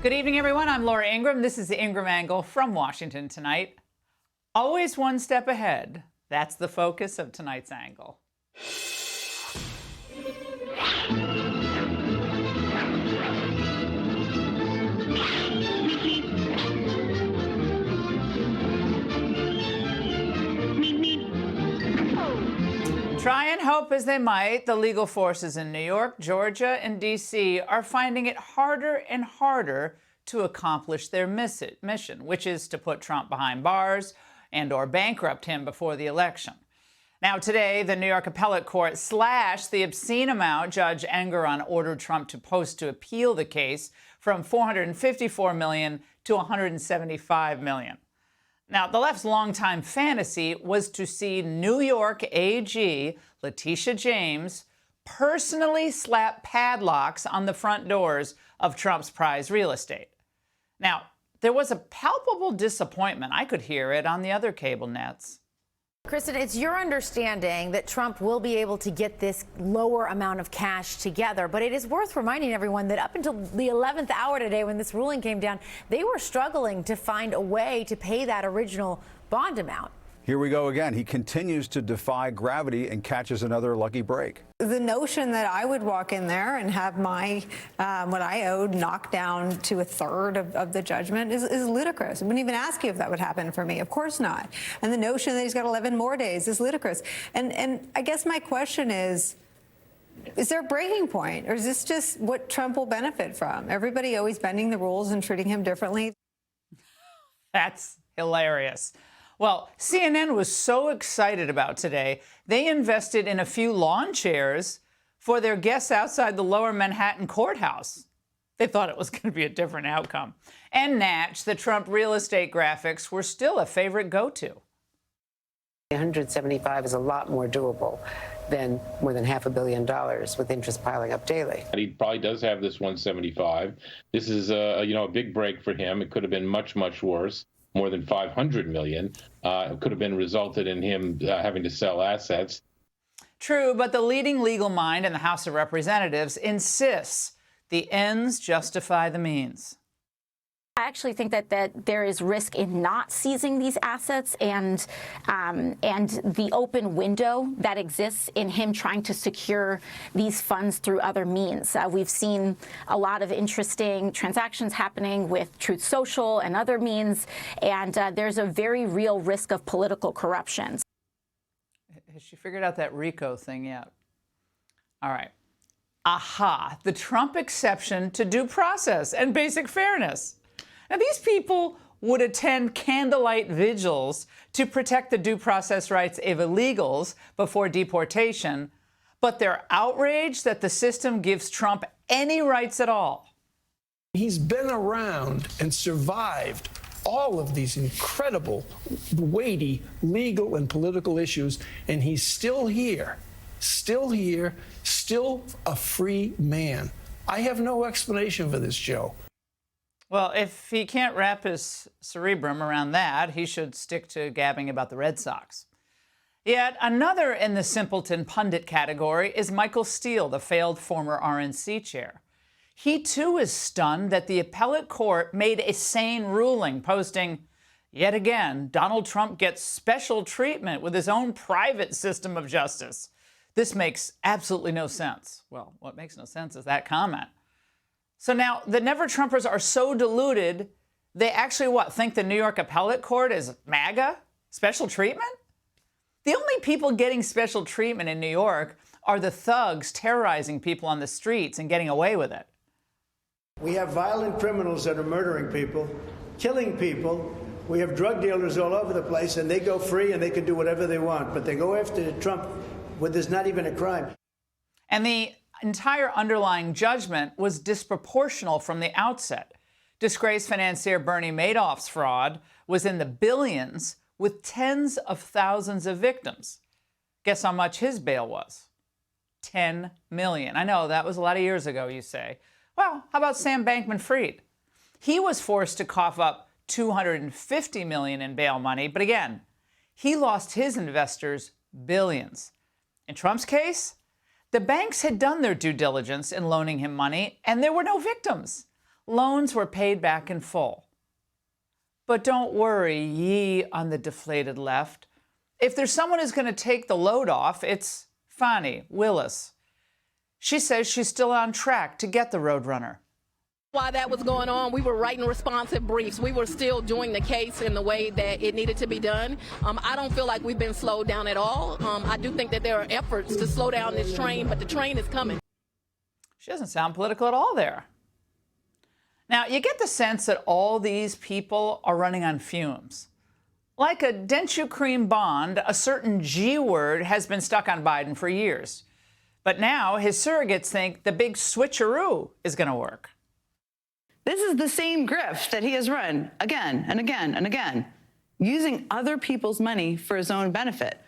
Good evening, everyone. I'm Laura Ingraham. This is the Ingraham Angle from Washington tonight. Always one step ahead. That's the focus of tonight's angle. Try and hope as they might, the legal forces in New York, Georgia, and D.C. are finding it harder and harder to accomplish their mission, which is to put Trump behind bars and or bankrupt him before the election. Now, today, the New York Appellate Court slashed the obscene amount Judge Ingraham ordered Trump to post to appeal the case from $454 million to $175 million. Now, the left's longtime fantasy was to see New York AG Letitia James personally slap padlocks on the front doors of Trump's prize real estate. Now, there was a palpable disappointment. I could hear it on the other cable nets. Kristen, it's your understanding that Trump will be able to get this lower amount of cash together, but it is worth reminding everyone that up until the 11th hour today when this ruling came down, they were struggling to find a way to pay that original bond amount. Here we go again. He continues to defy gravity and catches another lucky break. The notion that I would walk in there and have my what I owed knocked down to a third of the judgment is ludicrous. I wouldn't even ask you if that would happen for me. Of course not. And the notion that he's got 11 more days is ludicrous. And I guess my question is there a breaking point, or is this just what Trump will benefit from? Everybody always bending the rules and treating him differently? That's hilarious. Well, CNN was so excited about today, they invested in a few lawn chairs for their guests outside the Lower Manhattan courthouse. They thought it was going to be a different outcome. And Natch, the Trump real estate graphics, were still a favorite go-to. 175 is a lot more doable than more than $500 million with interest piling up daily. He probably does have this 175. This is a big break for him. It could have been much, much worse. More than 500 million. It could have been resulted in him having to sell assets. True, but the leading legal mind in the House of Representatives insists the ends justify the means. I actually think that there is risk in not seizing these assets and the open window that exists in him trying to secure these funds through other means. We've seen a lot of interesting transactions happening with Truth Social and other means, and there's a very real risk of political corruption. Has she figured out that RICO thing yet? All right. Aha, the Trump exception to due process and basic fairness. Now, these people would attend candlelight vigils to protect the due process rights of illegals before deportation, but they're outraged that the system gives Trump any rights at all. He's been around and survived all of these incredible, weighty legal and political issues, and he's still here, still a free man. I have no explanation for this, Joe. Well, if he can't wrap his cerebrum around that, he should stick to gabbing about the Red Sox. Yet another in the simpleton pundit category is Michael Steele, the failed former RNC chair. He, too, is stunned that the appellate court made a sane ruling, posting, yet again, Donald Trump gets special treatment with his own private system of justice. This makes absolutely no sense. Well, what makes no sense is that comment. So now the Never-Trumpers are so deluded, they actually, think the New York Appellate Court is MAGA? Special treatment? The only people getting special treatment in New York are the thugs terrorizing people on the streets and getting away with it. We have violent criminals that are murdering people, killing people. We have drug dealers all over the place, and they go free and they can do whatever they want. But they go after Trump when there's not even a crime. And the entire underlying judgment was disproportional from the outset. Disgraced financier Bernie Madoff's fraud was in the billions with tens of thousands of victims. Guess how much his bail was? $10 million. I know that was a lot of years ago, you say. Well, how about Sam Bankman-Fried? He was forced to cough up $250 million in bail money, but again, he lost his investors billions. In Trump's case, the banks had done their due diligence in loaning him money, and there were no victims. loans were paid back in full. But don't worry, ye on the deflated left. If there's someone who's going to take the load off, it's Fani Willis. She says she's still on track to get the Roadrunner. While that was going on, we were writing responsive briefs. We were still doing the case in the way that it needed to be done. I don't feel like we've been slowed down at all. I do think that there are efforts to slow down this train, but the train is coming. She doesn't sound political at all there. Now, you get the sense that all these people are running on fumes. Like a dent-you cream bond, a certain G word has been stuck on Biden for years. But now his surrogates think the big switcheroo is going to work. This is the same grift that he has run again and again and again, using other people's money for his own benefit,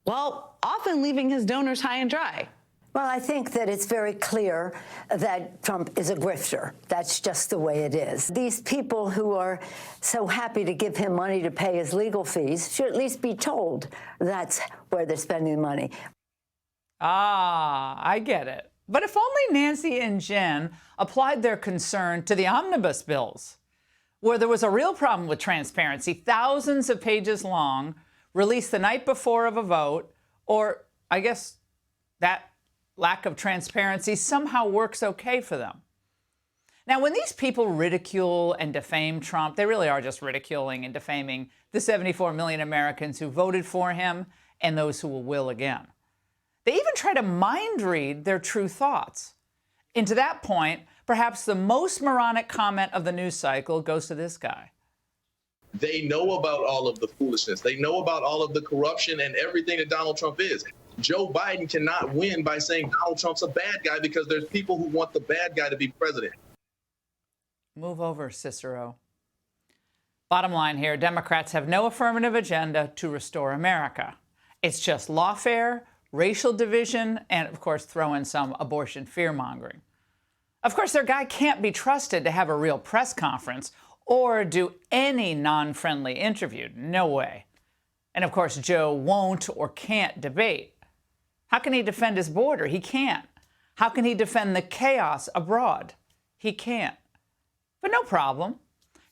while often leaving his donors high and dry. Well, I think that it's very clear that Trump is a grifter. That's just the way it is. These people who are so happy to give him money to pay his legal fees should at least be told that's where they're spending the money. Ah, I get it. But if only Nancy and Jen applied their concern to the omnibus bills, where there was a real problem with transparency, thousands of pages long, released the night before of a vote, or I guess that lack of transparency somehow works okay for them. Now, when these people ridicule and defame Trump, they really are just ridiculing and defaming the 74 million Americans who voted for him and those who will again. They even try to mind read their true thoughts. And to that point, perhaps the most moronic comment of the news cycle goes to this guy. They know about all of the foolishness. They know about all of the corruption and everything that Donald Trump is. Joe Biden cannot win by saying Donald Trump's a bad guy because there's people who want the bad guy to be president. Move over, Cicero. Bottom line here, Democrats have no affirmative agenda to restore America. It's just lawfare, racial division, and, of course, throw in some abortion fear-mongering. Of course, their guy can't be trusted to have a real press conference or do any non-friendly interview. No way. And, of course, Joe won't or can't debate. How can he defend his border? He can't. How can he defend the chaos abroad? He can't. But no problem.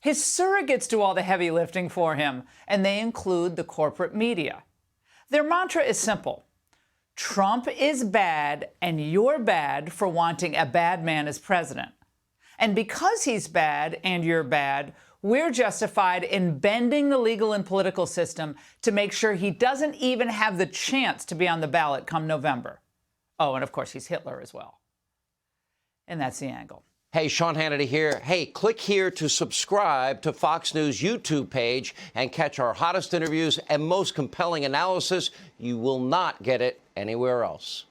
His surrogates do all the heavy lifting for him, and they include the corporate media. Their mantra is simple. Trump is bad, and you're bad for wanting a bad man as president. And because he's bad and you're bad, we're justified in bending the legal and political system to make sure he doesn't even have the chance to be on the ballot come November. Oh, and of course, he's Hitler as well. And that's The Angle. Hey, Sean Hannity here. Hey, click here to subscribe to Fox News YouTube page and catch our hottest interviews and most compelling analysis. You will not get it anywhere else.